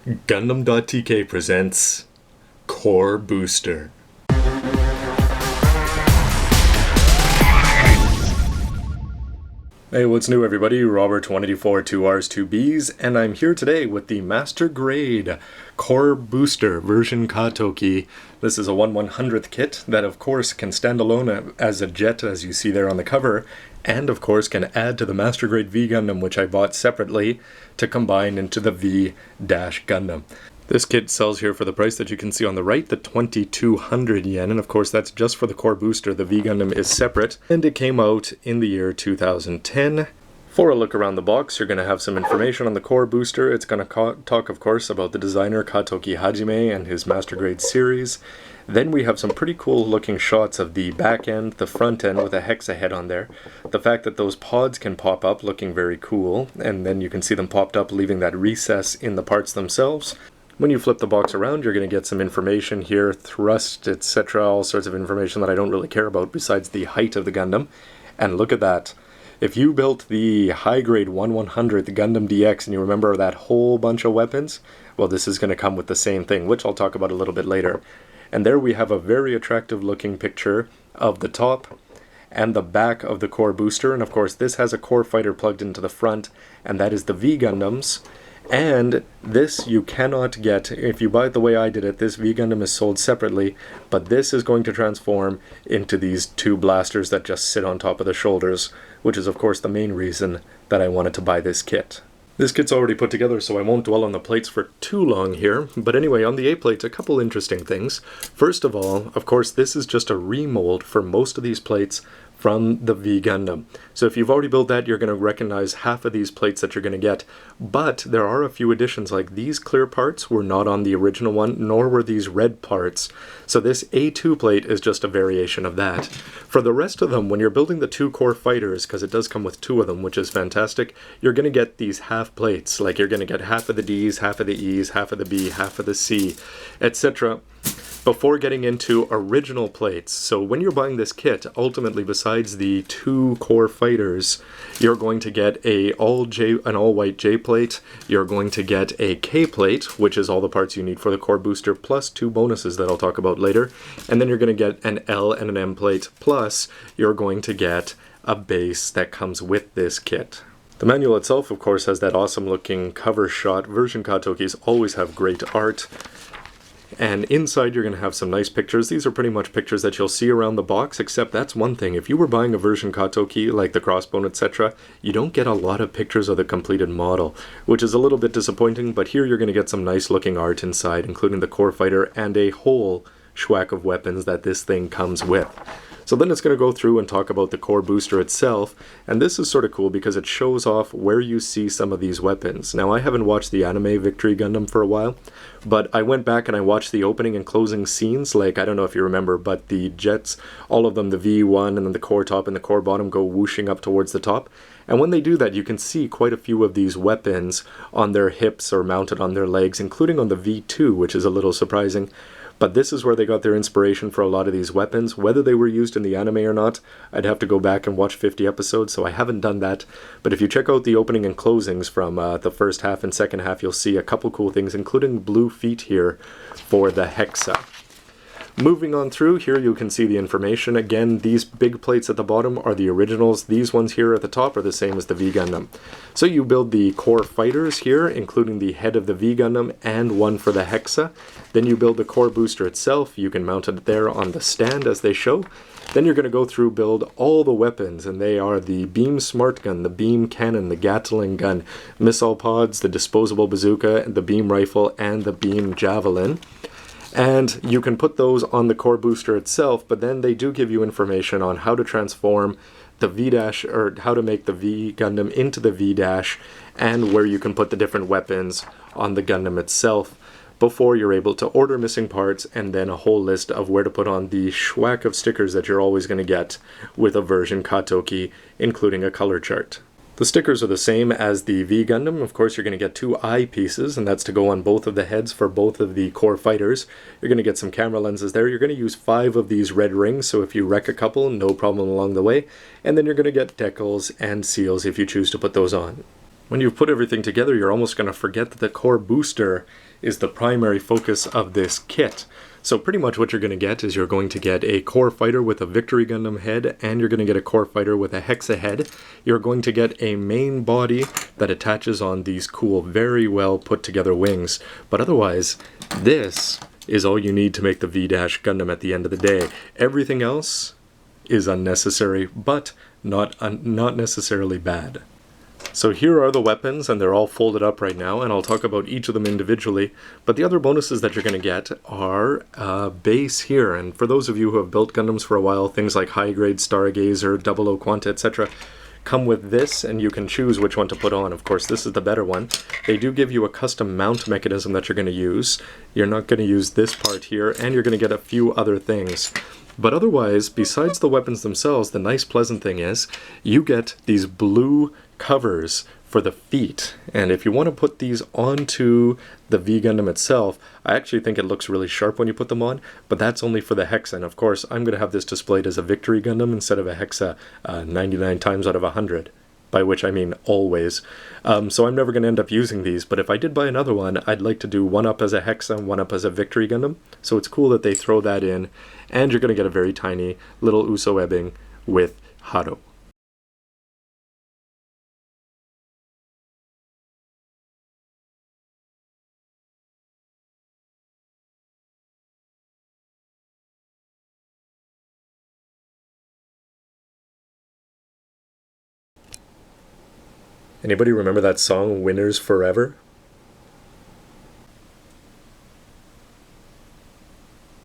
Gundam.tk presents Core Booster. Hey, what's new everybody? Robert184, 2Rs, 2Bs, and I'm here today with the Master Grade Core Booster version Katoki. This is a 1/100th kit that of course can stand alone as a jet, as you see there on the cover, and of course can add to the Master Grade V Gundam, which I bought separately to combine into the V-Gundam. This kit sells here for the price that you can see on the right, the 2,200 yen, and of course that's just for the core booster. The V Gundam is separate, and it came out in the year 2010. For a look around the box, you're going to have some information on the core booster. It's going to talk, of course, about the designer Katoki Hajime and his Master Grade series. Then we have some pretty cool looking shots of the back end, the front end with a hexa head on there. The fact that those pods can pop up, looking very cool, and then you can see them popped up, leaving that recess in the parts themselves. When you flip the box around, you're going to get some information here, thrust, etc., all sorts of information that I don't really care about besides the height of the Gundam. And look at that. If you built the high-grade 1/100th Gundam DX and you remember that whole bunch of weapons, well, this is going to come with the same thing, which I'll talk about a little bit later. And there we have a very attractive-looking picture of the top and the back of the core booster. And of course, this has a core fighter plugged into the front, and that is the V Gundams. And this you cannot get if you buy it the way I did it. This V Gundam is sold separately, but this is going to transform into these two blasters that just sit on top of the shoulders, which is of course the main reason that I wanted to buy this kit. This kit's already put together, so I won't dwell on the plates for too long here, but anyway, on the A plates, a couple interesting things. First of all, of course, this is just a remold for most of these plates from the V Gundam. So if you've already built that, you're going to recognize half of these plates that you're going to get, but there are a few additions, like these clear parts were not on the original one, nor were these red parts. So this A2 plate is just a variation of that. For the rest of them, when you're building the two core fighters, because it does come with two of them, which is fantastic, you're going to get these half plates, like you're going to get half of the D's, half of the E's, half of the B, half of the C, etc., before getting into original plates. So when you're buying this kit, ultimately besides the two core fighters, you're going to get an all-white J plate, you're going to get a K plate, which is all the parts you need for the core booster, plus two bonuses that I'll talk about later, and then you're going to get an L and an M plate, plus you're going to get a base that comes with this kit. The manual itself, of course, has that awesome looking cover shot. Version Katokis always have great art. And inside you're going to have some nice pictures. These are pretty much pictures that you'll see around the box, except that's one thing. If you were buying a version Katoki, like the crossbone, etc., you don't get a lot of pictures of the completed model, which is a little bit disappointing, but here you're going to get some nice looking art inside, including the core fighter and a whole schwack of weapons that this thing comes with. So then it's going to go through and talk about the core booster itself, and this is sort of cool because it shows off where you see some of these weapons. Now, I haven't watched the anime Victory Gundam for a while, but I went back and I watched the opening and closing scenes, like, I don't know if you remember, but the jets, all of them, the V1 and then the core top and the core bottom go whooshing up towards the top. And when they do that, you can see quite a few of these weapons on their hips or mounted on their legs, including on the V2, which is a little surprising. But this is where they got their inspiration for a lot of these weapons. Whether they were used in the anime or not, I'd have to go back and watch 50 episodes, so I haven't done that. But if you check out the opening and closings from the first half and second half, you'll see a couple cool things, including blue feet here for the hexa. Moving on through, here you can see the information. Again, these big plates at the bottom are the originals. These ones here at the top are the same as the V Gundam. So you build the core fighters here, including the head of the V Gundam and one for the hexa. Then you build the core booster itself. You can mount it there on the stand as they show. Then you're going to go through, build all the weapons, and they are the beam smart gun, the beam cannon, the Gatling gun, missile pods, the disposable bazooka, the beam rifle, and the beam javelin. And you can put those on the core booster itself, but then they do give you information on how to transform the V-dash, or how to make the V Gundam into the V-dash, and where you can put the different weapons on the Gundam itself before you're able to order missing parts, and then a whole list of where to put on the schwack of stickers that you're always going to get with a version Katoki, including a color chart. The stickers are the same as the V Gundam. Of course, you're going to get two eye pieces, and that's to go on both of the heads for both of the core fighters. You're going to get some camera lenses there. You're going to use 5 of these red rings, so if you wreck a couple, no problem along the way. And then you're going to get decals and seals if you choose to put those on. When you've put everything together, you're almost going to forget that the core booster is the primary focus of this kit. So pretty much what you're going to get is you're going to get a core fighter with a Victory Gundam head, and you're going to get a core fighter with a Hexa head. You're going to get a main body that attaches on these cool, very well put together wings. But otherwise, this is all you need to make the V-Gundam at the end of the day. Everything else is unnecessary, but not necessarily bad. So here are the weapons, and they're all folded up right now, and I'll talk about each of them individually. But the other bonuses that you're going to get are base here, and for those of you who have built Gundams for a while, things like High Grade, Stargazer, 00 Quanta, etc., come with this, and you can choose which one to put on. Of course, this is the better one. They do give you a custom mount mechanism that you're going to use. You're not going to use this part here, and you're going to get a few other things. But otherwise, besides the weapons themselves, the nice pleasant thing is you get these blue covers for the feet, and if you want to put these onto the V Gundam itself, I actually think it looks really sharp when you put them on, but that's only for the Hexa. And of course, I'm going to have this displayed as a Victory Gundam instead of a Hexa 99 times out of 100, by which I mean always. So I'm never going to end up using these, but if I did buy another one, I'd like to do one up as a Hexa and one up as a Victory Gundam, so it's cool that they throw that in, and you're going to get a very tiny little Uso Ebbing with Hado. Anybody remember that song, Winners Forever?